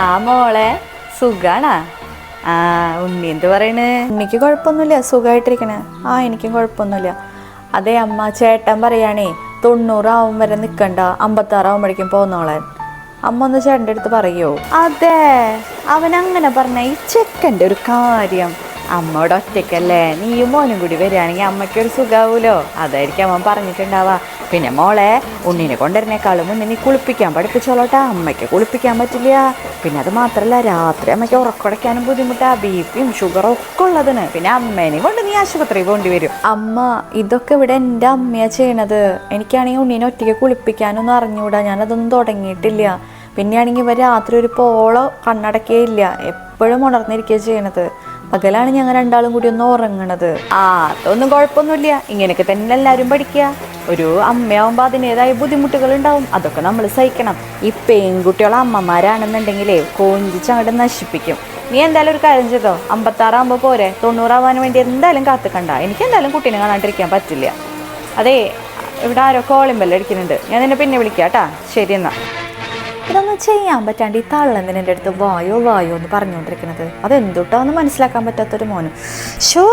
ആ മോളെ സുഖാണാ? ആ ഉണ്ണി എന്ത് പറയണ്? ഉണ്ണിക്ക് കുഴപ്പമൊന്നുമില്ല, സുഖമായിട്ടിരിക്കണേ. എനിക്കും കുഴപ്പമൊന്നുമില്ല. അതെ അമ്മ, ചേട്ടൻ പറയാണേ 90 ആവും വരെ നിൽക്കണ്ട, 56 ആവുമ്പോഴേക്കും പോന്നോളാൻ. അമ്മ ഒന്ന് ചേട്ടൻ്റെ അടുത്ത് പറയോ? അതെ, അവനങ്ങനെ പറഞ്ഞ ഈ ചെക്കൻ്റെ ഒരു കാര്യം. അമ്മയുടെ ഒറ്റയ്ക്കല്ലേ, നീയും മോനും കൂടി വരികയാണെങ്കിൽ അമ്മയ്ക്കൊരു സുഖാവൂലോ, അതായിരിക്കും അവൻ പറഞ്ഞിട്ടുണ്ടാവാ. പിന്നെ മോളെ, ഉണ്ണിനെ കൊണ്ടുവരുന്നേക്കാളും മുന്നേ നീ കുളിപ്പിക്കാൻ പഠിപ്പിച്ചോളോട്ടാ. അമ്മയ്ക്ക് കുളിപ്പിക്കാൻ പറ്റില്ല. പിന്നെ അത് മാത്രമല്ല, രാത്രി അമ്മയ്ക്ക് ഉറക്കുടയ്ക്കാനും ബുദ്ധിമുട്ടാ, ബിപിയും ഷുഗറും ഒക്കെ ഉള്ളതിന്. പിന്നെ അമ്മേനെയും കൊണ്ട് നീ ആശുപത്രിയിൽ പോകേണ്ടി വരും. അമ്മ, ഇതൊക്കെ ഇവിടെ എൻ്റെ അമ്മയാണ് ചെയ്യണത്. എനിക്കാണെങ്കിൽ ഉണ്ണീനെ ഒറ്റയ്ക്ക് കുളിപ്പിക്കാനൊന്നും അറിഞ്ഞുകൂടാ, ഞാനതൊന്നും തുടങ്ങിയിട്ടില്ല. പിന്നെയാണെങ്കിൽ ഇവർ രാത്രി ഒരു പോളോ കണ്ണടക്കേ ഇല്ല, എപ്പോഴും ഉണർന്നിരിക്കുക ചെയ്യണത്. പകലാണ് ഞങ്ങൾ രണ്ടാളും കൂടി ഒന്ന് ഉറങ്ങണത്. അതൊന്നും കുഴപ്പമൊന്നുമില്ല, ഇങ്ങനെയൊക്കെ തന്നെ എല്ലാവരും പഠിക്കുക. ഒരു അമ്മയാവുമ്പോൾ അതിൻ്റെതായ ബുദ്ധിമുട്ടുകൾ ഉണ്ടാവും, അതൊക്കെ നമ്മൾ സഹിക്കണം. ഈ പെൺകുട്ടികളെ അമ്മമാരാണെന്നുണ്ടെങ്കിലേ കൊഞ്ചിച്ച് അങ്ങോട്ട് നശിപ്പിക്കും. നീ എന്തായാലും ഒരു കാര്യം ചെയ്തോ, 56 ആകുമ്പോൾ പോരെ, 90 ആവാൻ വേണ്ടി എന്തായാലും കാത്തുക്കണ്ട. എനിക്ക് എന്തായാലും കുട്ടീനെ കാണാണ്ടിരിക്കാൻ പറ്റില്ല. അതെ, ഇവിടെ ആരോ കോളിംഗ് ബെല്ല് അടിക്കുന്നുണ്ട്, ഞാൻ നിന്നെ പിന്നെ വിളിക്കാം കേട്ടാ. ശരി എന്നാ. ഇതൊന്നും ചെയ്യാൻ പറ്റാണ്ട് ഈ തള്ളെന്തിന് എൻ്റെ അടുത്ത് വായോ വായോ എന്ന് പറഞ്ഞുകൊണ്ടിരിക്കുന്നത്? അതെന്തുട്ടാന്ന് മനസ്സിലാക്കാൻ പറ്റാത്തൊരു മോനും. ഷോ